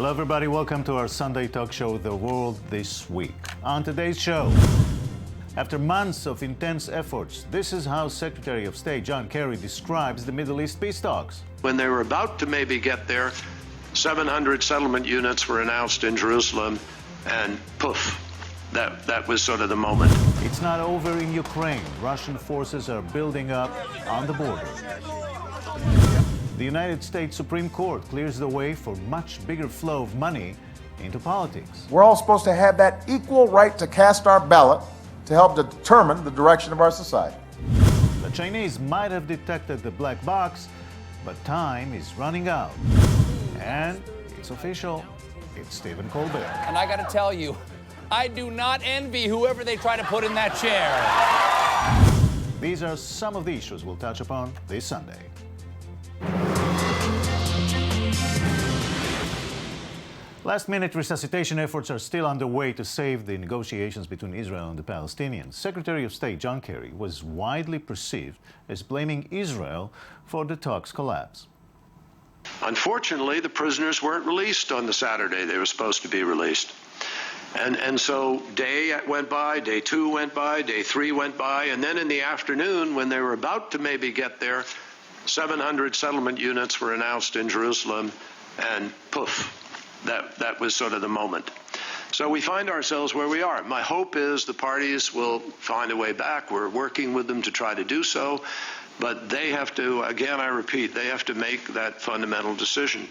Hello everybody, welcome to our Sunday talk show, The World This Week. On today's show, after months of intense efforts, this is how Secretary of State John Kerry describes the Middle East peace talks. When they were about to maybe get there, 700 settlement units were announced in Jerusalem, and poof, that was sort of the moment. It's not over in Ukraine. Russian forces are building up on the border. The United States Supreme Court clears the way for much bigger flow of money into politics. We're all supposed to have that equal right to cast our ballot to help determine the direction of our society. The Chinese might have detected the black box, but time is running out. And it's official, it's Stephen Colbert. And I gotta tell you, I do not envy whoever they try to put in that chair. These are some of the issues we'll touch upon this Sunday. Last-minute resuscitation efforts are still underway to save the negotiations between Israel and the Palestinians. Secretary of State John Kerry was widely perceived as blaming Israel for the talks' collapse. Unfortunately, the prisoners weren't released on the Saturday they were supposed to be released. And so day went by, day two went by, day three went by, and then in the afternoon, when they were about to maybe get there, 700 settlement units were announced in Jerusalem, and poof, that was sort of the moment. So we find ourselves where we are. My hope is the parties will find a way back. We're working with them to try to do so, but they have to, again, I repeat, they have to make that fundamental decision.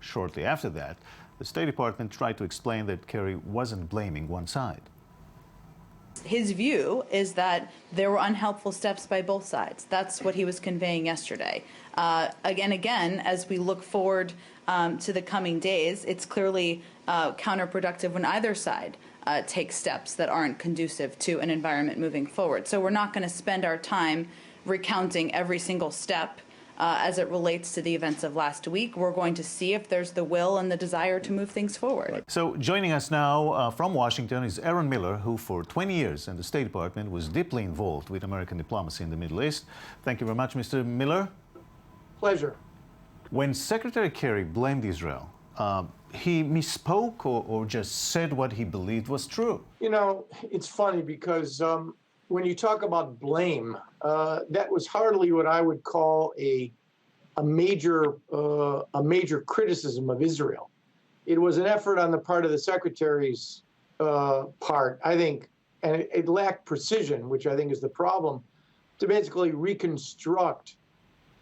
Shortly after that, the State Department tried to explain that Kerry wasn't blaming one side. His view is that there were unhelpful steps by both sides. That's what he was conveying yesterday. Again, as we look forward to the coming days, it's clearly counterproductive when either side takes steps that aren't conducive to an environment moving forward. So we're not going to spend our time recounting every single step as it relates to the events of last week. We're going to see if there's the will and the desire to move things forward. So joining us now from Washington is Aaron Miller, who for 20 years in the State Department was deeply involved with American diplomacy in the Middle East. Thank you very much, Mr. Miller. Pleasure. When Secretary Kerry blamed Israel, he misspoke or just said what he believed was true? You know, it's funny because when you talk about blame, that was hardly what I would call a major criticism of Israel. It was an effort on the part of the Secretary's part, I think, and it lacked precision, which I think is the problem, to basically reconstruct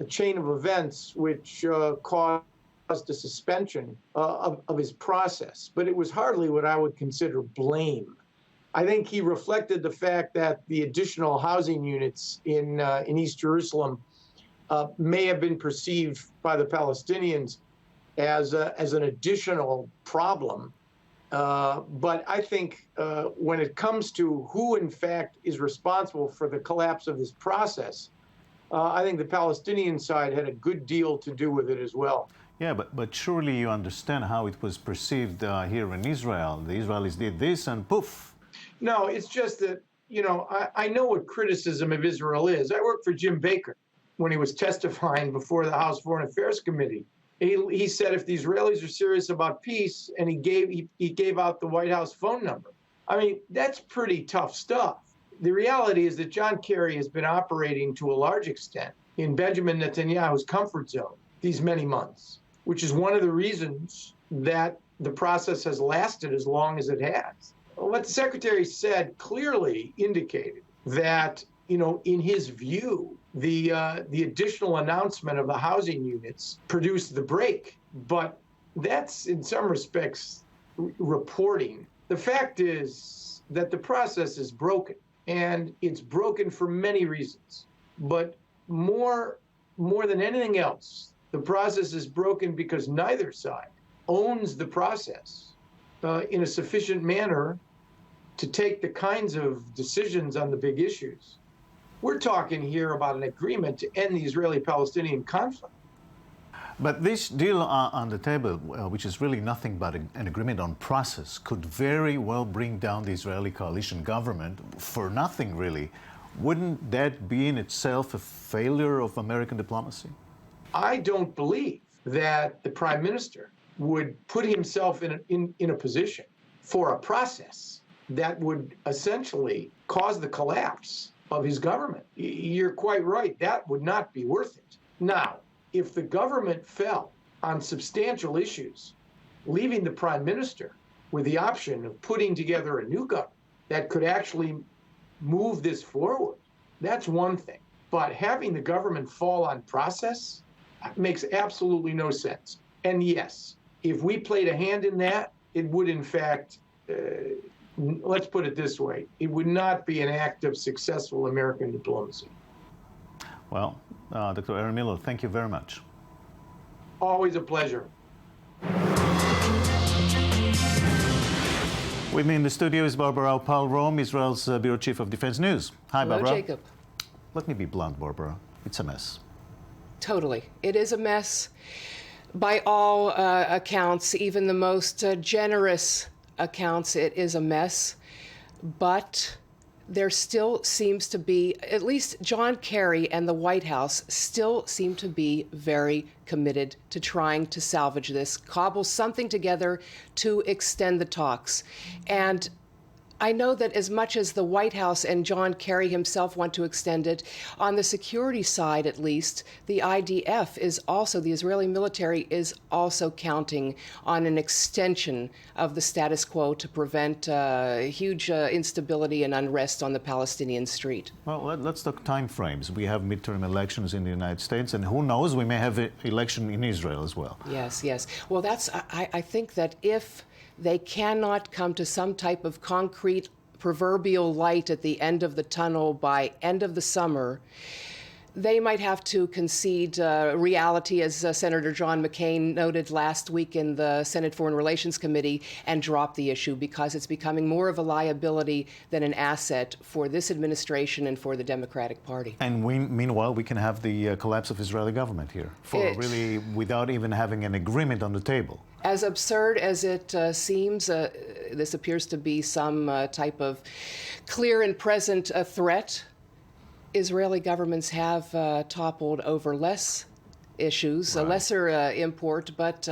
a chain of events which caused a suspension of his process. But it was hardly what I would consider blame. I think he reflected the fact that the additional housing units in East Jerusalem may have been perceived by the Palestinians as an additional problem. But I think when it comes to who, in fact, is responsible for the collapse of this process, I think the Palestinian side had a good deal to do with it as well. Yeah, but surely you understand how it was perceived here in Israel. The Israelis did this and poof. No, it's just that, you know, I know what criticism of Israel is. I worked for Jim Baker when he was testifying before the House Foreign Affairs Committee. He said if the Israelis are serious about peace, and he gave out the White House phone number. I mean, that's pretty tough stuff. The reality is that John Kerry has been operating to a large extent in Benjamin Netanyahu's comfort zone these many months, which is one of the reasons that the process has lasted as long as it has. What the Secretary said clearly indicated that, you know, in his view, the additional announcement of the housing units produced the break. But that's, in some respects, reporting. The fact is that the process is broken. And it's broken for many reasons. But more than anything else, the process is broken because neither side owns the process in a sufficient manner to take the kinds of decisions on the big issues. We're talking here about an agreement to end the Israeli-Palestinian conflict. But this deal on the table, which is really nothing but an agreement on process, could very well bring down the Israeli coalition government for nothing, really. Wouldn't that be in itself a failure of American diplomacy? I don't believe that the Prime Minister would put himself in a position for a process that would essentially cause the collapse of his government. You're quite right. That would not be worth it. Now, if the government fell on substantial issues, leaving the prime minister with the option of putting together a new government that could actually move this forward, that's one thing. But having the government fall on process makes absolutely no sense. And yes, if we played a hand in that, it would in fact, let's put it this way, it would not be an act of successful American diplomacy. Well, Dr. Aaron Miller, thank you very much. Always a pleasure. With me in the studio is Barbara Paul-Rome, Israel's Bureau Chief of Defense News. Hi, Hello, Barbara. Jacob. Let me be blunt, Barbara. It's a mess. Totally. It is a mess. By all accounts, even the most generous accounts, it is a mess. But there still seems to be, at least John Kerry and the White House still seem to be very committed to trying to salvage this, cobble something together to extend the talks. And I know that as much as the White House and John Kerry himself want to extend it, on the security side at least, the IDF is also, the Israeli military is also counting on an extension of the status quo to prevent huge instability and unrest on the Palestinian street. Well, let's talk time frames. We have midterm elections in the United States, and who knows, we may have an election in Israel as well. Yes, yes. Well, I think that if they cannot come to some type of concrete proverbial light at the end of the tunnel by end of the summer, they might have to concede reality, as Senator John McCain noted last week in the Senate Foreign Relations Committee, and drop the issue because it's becoming more of a liability than an asset for this administration and for the Democratic Party. And meanwhile, we can have the collapse of Israeli government here, really without even having an agreement on the table. As absurd as it seems, this appears to be some type of clear and present threat. Israeli governments have toppled over less issues, a lesser import, but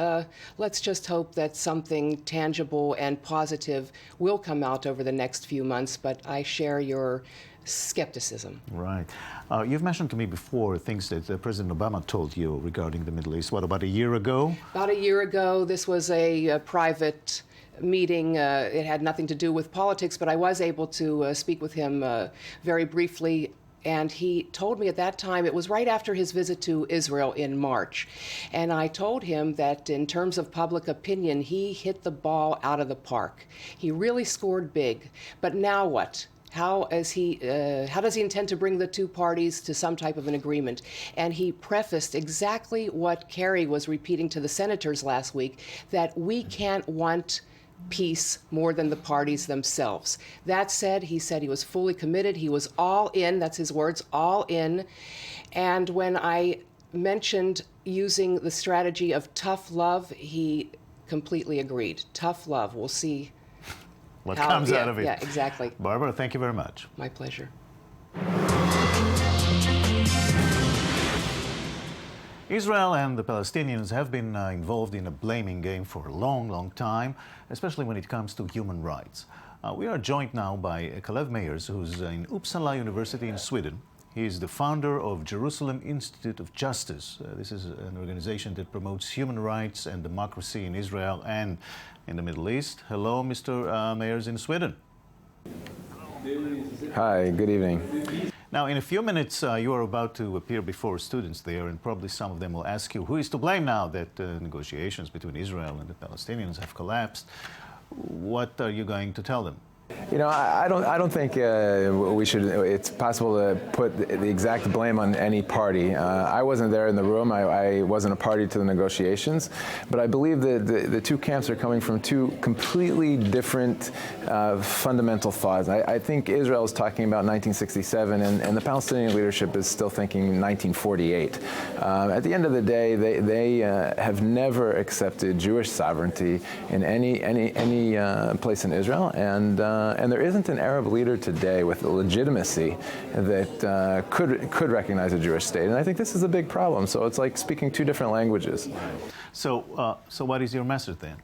let's just hope that something tangible and positive will come out over the next few months, but I share your skepticism. Right. You've mentioned to me before things that President Obama told you regarding the Middle East, what, about a year ago? About a year ago, this was a private meeting. It had nothing to do with politics, but I was able to speak with him very briefly. And he told me at that time, it was right after his visit to Israel in March. And I told him that in terms of public opinion, he hit the ball out of the park. He really scored big. But now what? How does he intend to bring the two parties to some type of an agreement? And he prefaced exactly what Kerry was repeating to the senators last week, that we can't want peace more than the parties themselves. That said, he said he was fully committed. He was all in. That's his words, all in. And when I mentioned using the strategy of tough love, he completely agreed. Tough love. We'll see what comes out of it. Yeah, exactly. Barbara, thank you very much. My pleasure. Israel and the Palestinians have been involved in a blaming game for a long, long time, especially when it comes to human rights. We are joined now by Calev Myers, who's in Uppsala University in Sweden. He is the founder of Jerusalem Institute of Justice. This is an organization that promotes human rights and democracy in Israel and in the Middle East. Hello, Mr. Myers in Sweden. Hi, good evening. Now, in a few minutes, you are about to appear before students there, and probably some of them will ask you, who is to blame now that negotiations between Israel and the Palestinians have collapsed? What are you going to tell them? You know, I don't think we should. It's possible to put the exact blame on any party. I wasn't there in the room. I wasn't a party to the negotiations, but I believe that the two camps are coming from two completely different fundamental thoughts. I think Israel is talking about 1967, and the Palestinian leadership is still thinking 1948. At the end of the day, they have never accepted Jewish sovereignty in any place in Israel, and and there isn't an Arab leader today with the legitimacy that could recognize a Jewish state. And I think this is a big problem. So it's like speaking two different languages. So what is your message then?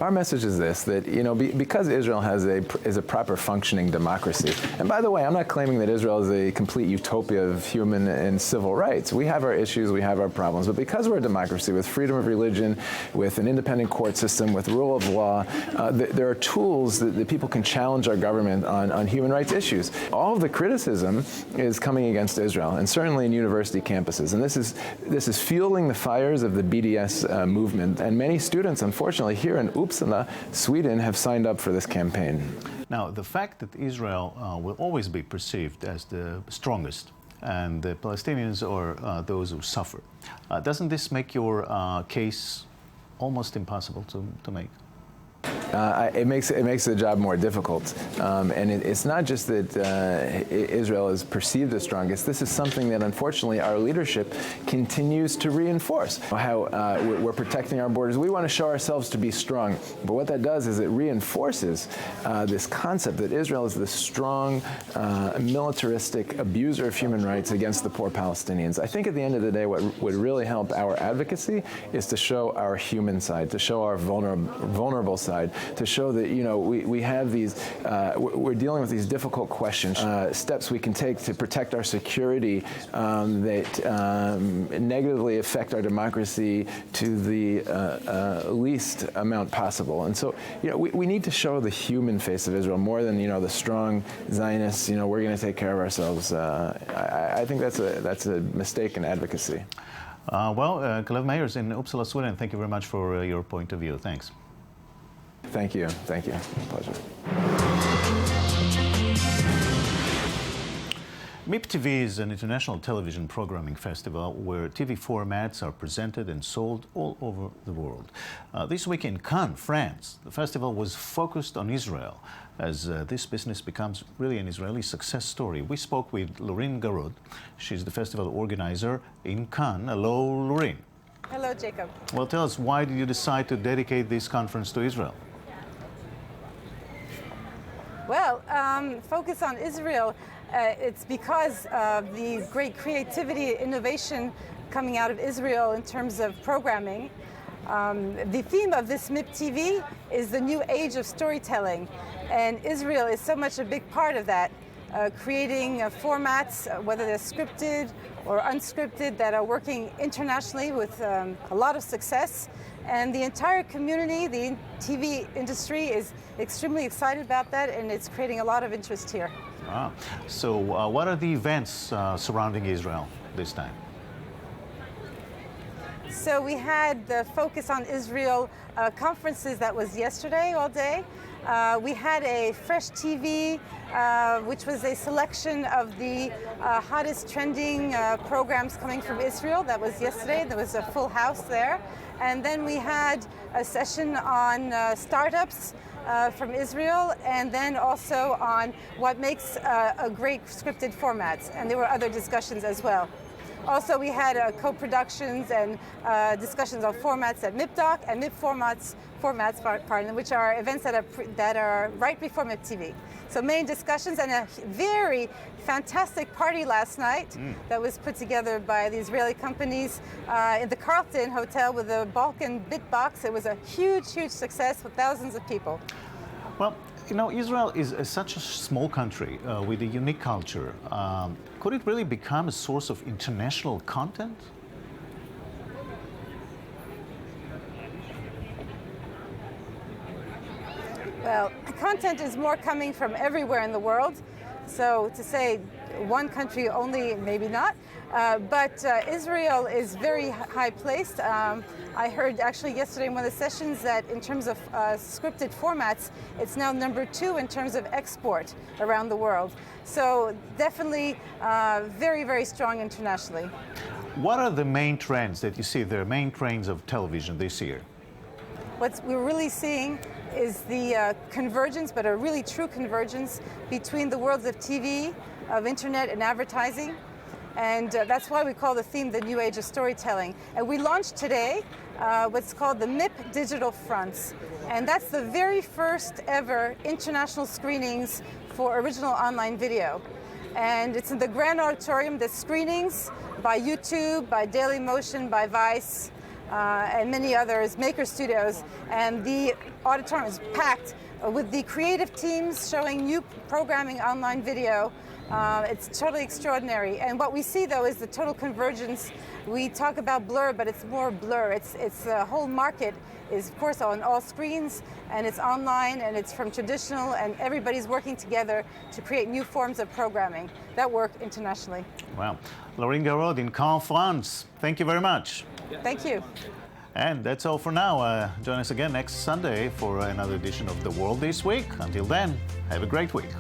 Our message is this, that, you know, because Israel is a proper functioning democracy, and by the way, I'm not claiming that Israel is a complete utopia of human and civil rights. We have our issues, we have our problems, but because we're a democracy with freedom of religion, with an independent court system, with rule of law, there are tools that people can challenge our government on human rights issues. All of the criticism is coming against Israel, and certainly in university campuses, and this is fueling the fires of the BDS movement, and many students, unfortunately, here in Uppsala, Sweden, have signed up for this campaign. Now, the fact that Israel will always be perceived as the strongest and the Palestinians are those who suffer, doesn't this make your case almost impossible to make? It makes the job more difficult, and it's not just that Israel is perceived as strongest. This is something that, unfortunately, our leadership continues to reinforce. How we're protecting our borders. We want to show ourselves to be strong, but what that does is it reinforces this concept that Israel is the strong, militaristic abuser of human rights against the poor Palestinians. I think at the end of the day, what would really help our advocacy is to show our human side, to show our vulnerable side, to show that, you know, we have these, we're dealing with these difficult questions, steps we can take to protect our security that negatively affect our democracy to the least amount possible. And so, you know, we need to show the human face of Israel more than, you know, the strong Zionists, you know, we're going to take care of ourselves. I think that's a mistake in advocacy. Calev Myers in Uppsala, Sweden, thank you very much for your point of view. Thanks. Thank you. Thank you. Pleasure. MIPTV is an international television programming festival where TV formats are presented and sold all over the world. This week in Cannes, France, the festival was focused on Israel as this business becomes really an Israeli success story. We spoke with Laurine Garud. She's the festival organizer in Cannes. Hello, Laurine. Hello, Jacob. Well, tell us, why did you decide to dedicate this conference to Israel? Well, focus on Israel, it's because of the great creativity, innovation coming out of Israel in terms of programming. The theme of this MIPTV is the new age of storytelling, and Israel is so much a big part of that, creating formats, whether they're scripted or unscripted, that are working internationally with a lot of success. And the entire community, the TV industry, is extremely excited about that, and it's creating a lot of interest here. Wow. So what are the events surrounding Israel this time? So we had the Focus on Israel conferences that was yesterday all day. We had a Fresh TV, which was a selection of the hottest trending programs coming from Israel. That was yesterday. There was a full house there. And then we had a session on startups from Israel, and then also on what makes a great scripted formats. And there were other discussions as well. Also, we had co-productions and discussions on formats at MIPDoc and MIP formats, which are events that are right before MIPTV. So main discussions, and a very fantastic party last night that was put together by the Israeli companies in the Carlton Hotel with the Balkan Bitbox. It was a huge, huge success with thousands of people. Well, you know, Israel is such a small country with a unique culture. Could it really become a source of international content? Well, content is more coming from everywhere in the world. So to say one country only, maybe not. But Israel is very high placed. I heard actually yesterday in one of the sessions that in terms of scripted formats, it's now #2 in terms of export around the world. So definitely very, very strong internationally. What are the main trends that you see there, main trends of television this year? What we're really seeing is the convergence, but a really true convergence between the worlds of TV, of internet and advertising. And that's why we call the theme the New Age of Storytelling. And we launched today what's called the MIP Digital Fronts. And that's the very first ever international screenings for original online video. And it's in the Grand Auditorium. There's screenings by YouTube, by Daily Motion, by Vice, and many others, Maker Studios. And the auditorium is packed with the creative teams showing new programming online video. It's totally extraordinary. And what we see, though, is the total convergence. We talk about blur, but it's more blur. It's the whole market is, of course, on all screens, and it's online, and it's from traditional, and everybody's working together to create new forms of programming that work internationally. Wow. Laurine Garrod in Caen, France. Thank you very much. Thank you. And that's all for now. Join us again next Sunday for another edition of The World This Week. Until then, have a great week.